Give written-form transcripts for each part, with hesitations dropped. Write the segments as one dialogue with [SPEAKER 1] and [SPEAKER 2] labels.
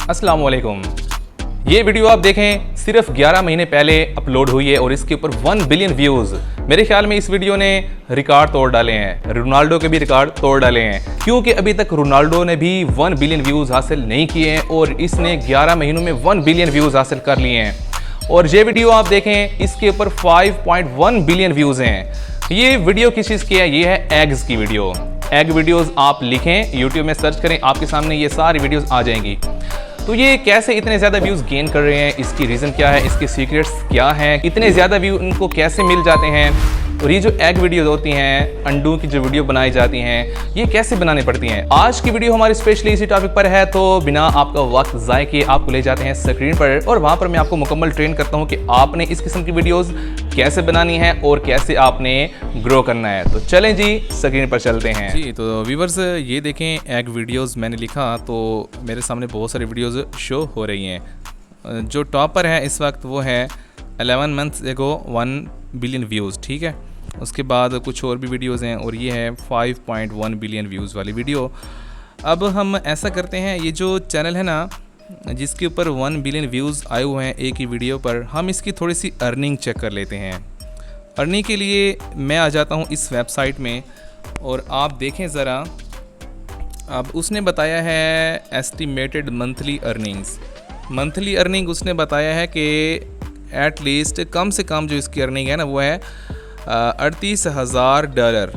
[SPEAKER 1] अस्सलाम वालेकुम। ये वीडियो आप देखें सिर्फ 11 महीने पहले अपलोड हुई है और इसके ऊपर 1 बिलियन व्यूज़। मेरे ख्याल में इस वीडियो ने रिकॉर्ड तोड़ डाले हैं, रोनाल्डो के भी रिकॉर्ड तोड़ डाले हैं, क्योंकि अभी तक रोनाल्डो ने भी 1 बिलियन व्यूज़ हासिल नहीं किए हैं और इसने 11 महीनों में 1 बिलियन व्यूज़ हासिल कर लिए हैं। और ये वीडियो आप देखें, इसके ऊपर 5.1 बिलियन व्यूज़ हैं। ये वीडियो किस चीज़ की है? ये है एग्स की वीडियो। एग वीडियोस आप लिखें, यूट्यूब में सर्च करें, आपके सामने ये सारी वीडियोस आ जाएंगी। तो ये कैसे इतने ज़्यादा व्यूज़ गेन कर रहे हैं, इसकी रीज़न क्या है, इसके सीक्रेट्स क्या हैं, इतने ज़्यादा व्यू इनको कैसे मिल जाते हैं, और ये जो एग वीडियोस होती हैं, अंडों की जो वीडियो बनाई जाती हैं, ये कैसे बनानी पड़ती हैं। आज की वीडियो हमारी स्पेशली इसी टॉपिक पर है, तो बिना आपका वक्त ज़ाय किए आपको ले जाते हैं स्क्रीन पर और वहाँ पर मैं आपको मुकम्मल ट्रेन करता हूँ कि आपने इस किस्म की वीडियोज़ कैसे बनानी है और कैसे आपने ग्रो करना है। तो चलें जी, स्क्रीन पर चलते हैं
[SPEAKER 2] जी। तो व्यूवर्स, ये देखें एग वीडियोस मैंने लिखा तो मेरे सामने बहुत सारी वीडियोस शो हो रही हैं। जो टॉप पर है इस वक्त वो है 11 मंथ्स एगो 1 बिलियन व्यूज़, ठीक है। उसके बाद कुछ और भी वीडियोस हैं और ये है 5.1 बिलियन व्यूज़ वाली वीडियो। अब हम ऐसा करते हैं, ये जो चैनल है ना जिसके ऊपर 1 बिलियन व्यूज़ आए हुए हैं एक ही वीडियो पर, हम इसकी थोड़ी सी अर्निंग चेक कर लेते हैं। अर्निंग के लिए मैं आ जाता हूँ इस वेबसाइट में और आप देखें ज़रा। अब उसने बताया है estimated monthly earnings. Monthly earning उसने बताया है कि एट लीस्ट कम से कम जो इसकी अर्निंग है ना वो है $38,000।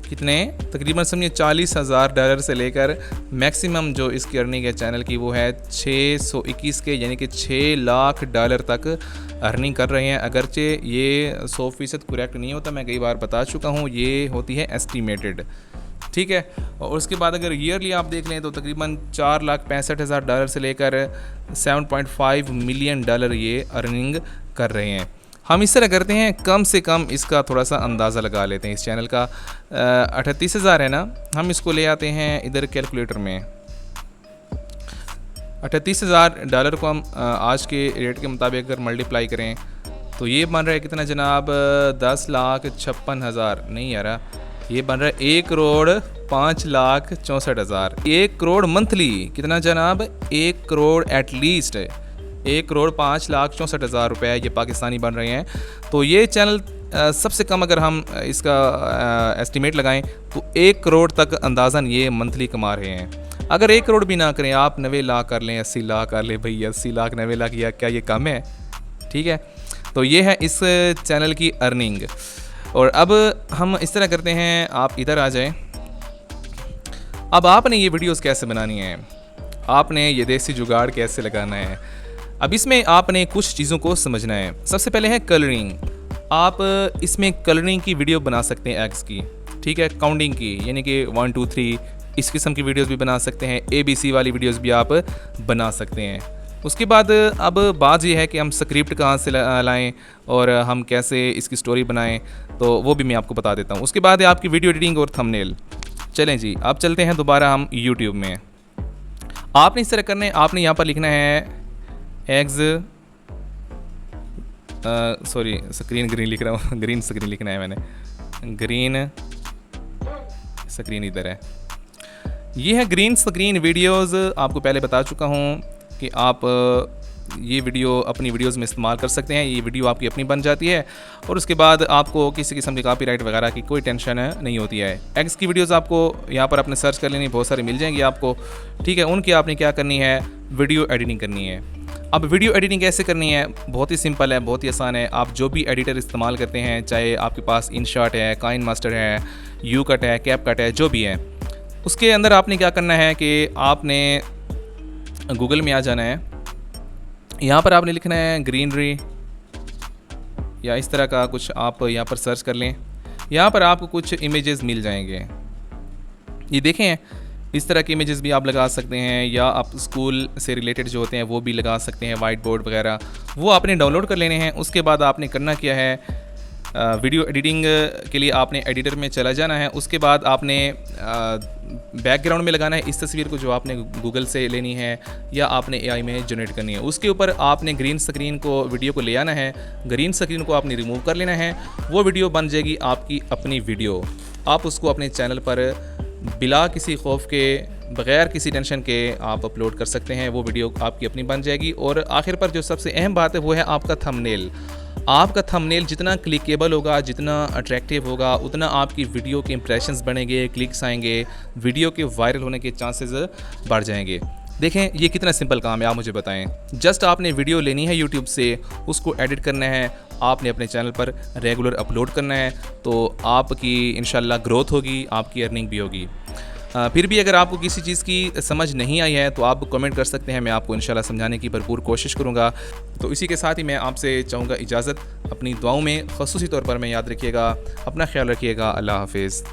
[SPEAKER 2] कितने? तकरीबन समझिए $40,000 से लेकर मैक्सिमम जो इसकी अर्निंग है चैनल की वो है 621 के, यानी कि $6 लाख तक अर्निंग कर रहे हैं। अगरचे ये 100% करेक्ट नहीं होता, मैं कई बार बता चुका हूँ, ये होती है एस्टिमेटेड, ठीक है। और उसके बाद अगर ईयरली आप देख लें तो तकरीबन $4,65,000 से लेकर $7.5 मिलियन ये अर्निंग कर रहे हैं। हम इस तरह करते हैं, कम से कम इसका थोड़ा सा अंदाज़ा लगा लेते हैं। इस चैनल का 38,000 है ना, हम इसको ले आते हैं इधर कैलकुलेटर में। $38,000 को हम आज के रेट के मुताबिक अगर मल्टीप्लाई करें तो ये बन रहा है कितना जनाब? 10,56,000 नहीं यार, ये बन रहा है 1,05,64,000। 1 करोड़ मंथली कितना जनाब? 1 करोड़ एटलीस्ट 1,05,64,000 रुपये ये पाकिस्तानी बन रहे हैं। तो ये चैनल सबसे कम अगर हम इसका एस्टिमेट लगाएं तो 1 करोड़ तक अंदाज़न ये मंथली कमा रहे हैं। अगर 1 करोड़ भी ना करें आप, 90 लाख कर लें, 80 लाख कर लें, भाई 80 लाख 90 लाख, या क्या ये कम है? ठीक है। तो ये है इस चैनल की अर्निंग। और अब हम इस तरह करते हैं, आप इधर आ जाएं। अब आपने ये वीडियोस कैसे बनानी है, आपने ये देसी जुगाड़ कैसे लगाना है, अब इसमें आपने कुछ चीज़ों को समझना है। सबसे पहले है कलरिंग। आप इसमें कलरिंग की वीडियो बना सकते हैं एग्स की, ठीक है, काउंटिंग की, यानी कि 1 2 3 इस किस्म की वीडियोस भी बना सकते हैं, ABC वाली वीडियोस भी आप बना सकते हैं। उसके बाद अब बात ये है कि हम स्क्रिप्ट कहाँ से लाएं और हम कैसे इसकी स्टोरी बनाएं, तो वो भी मैं आपको बता देता हूँ। उसके बाद है आपकी वीडियो एडिटिंग और थंबनेल। चलें जी, अब चलते हैं दोबारा हम यूट्यूब में। आपने इस तरह करना है, आपने यहाँ पर लिखना है एग्स, सॉरी स्क्रीन ग्रीन लिख रहा हूँ, ग्रीन स्क्रीन लिखना है मैंने, ग्रीन स्क्रीन इधर है। ये है ग्रीन स्क्रीन वीडियोस। आपको पहले बता चुका हूँ कि आप ये वीडियो अपनी वीडियोस में इस्तेमाल कर सकते हैं। ये वीडियो आपकी अपनी बन जाती है और उसके बाद आपको किसी किस्म की कॉपीराइट वगैरह की कोई टेंशन नहीं होती है। एग्स की वीडियोस आपको यहाँ पर अपने सर्च कर लेनी, बहुत सारी मिल जाएंगी आपको, ठीक है। उनकी आपने क्या करनी है? वीडियो एडिटिंग करनी है। अब वीडियो एडिटिंग कैसे करनी है? बहुत ही सिंपल है, बहुत ही आसान है। आप जो भी एडिटर इस्तेमाल करते हैं, चाहे आपके पास InShot है, काइनमास्टर है, YouCut है, CapCut है, जो भी है, उसके अंदर आपने क्या करना है कि आपने गूगल में आ जाना है। यहाँ पर आपने लिखना है ग्रीनरी या इस तरह का कुछ, आप यहाँ पर सर्च कर लें। यहाँ पर आपको कुछ इमेजेस मिल जाएंगे, ये देखें, इस तरह के इमेजेस भी आप लगा सकते हैं, या आप स्कूल से रिलेटेड जो होते हैं वो भी लगा सकते हैं, वाइट बोर्ड वगैरह, वो आपने डाउनलोड कर लेने हैं। उसके बाद आपने करना क्या है, वीडियो एडिटिंग के लिए आपने एडिटर में चला जाना है। उसके बाद आपने बैकग्राउंड में लगाना है इस तस्वीर को जो आपने गूगल से लेनी है या आपने AI में जनरेट करनी है। उसके ऊपर आपने ग्रीन स्क्रीन को, वीडियो को ले आना है, ग्रीन स्क्रीन को आपने रिमूव कर लेना है। वो वीडियो बन जाएगी आपकी अपनी वीडियो। आप उसको अपने चैनल पर बिला किसी खौफ के, बग़ैर किसी टेंशन के आप अपलोड कर सकते हैं। वो वीडियो आपकी अपनी बन जाएगी। और आखिर पर जो सबसे अहम बात है वो है आपका थंबनेल। आपका थंबनेल जितना क्लिकेबल होगा, जितना अट्रैक्टिव होगा, उतना आपकी वीडियो के इंप्रेशंस बढ़ेंगे, क्लिक्स आएंगे, वीडियो के वायरल होने के चांसेस बढ़ जाएंगे। देखें ये कितना सिंपल काम है, आप मुझे बताएं। जस्ट आपने वीडियो लेनी है यूट्यूब से, उसको एडिट करना है, आपने अपने चैनल पर रेगुलर अपलोड करना है, तो आपकी इंशाल्लाह ग्रोथ होगी, आपकी अर्निंग भी होगी। फिर भी अगर आपको किसी चीज़ की समझ नहीं आई है तो आप कमेंट कर सकते हैं, मैं आपको इंशाल्लाह समझाने की भरपूर कोशिश करूँगा। तो इसी के साथ ही मैं आपसे चाहूँगा इजाज़त। अपनी दुआओं में ख़ुसूसी तौर पर मैं याद रखिएगा, अपना ख्याल रखिएगा। अल्लाह हाफिज़।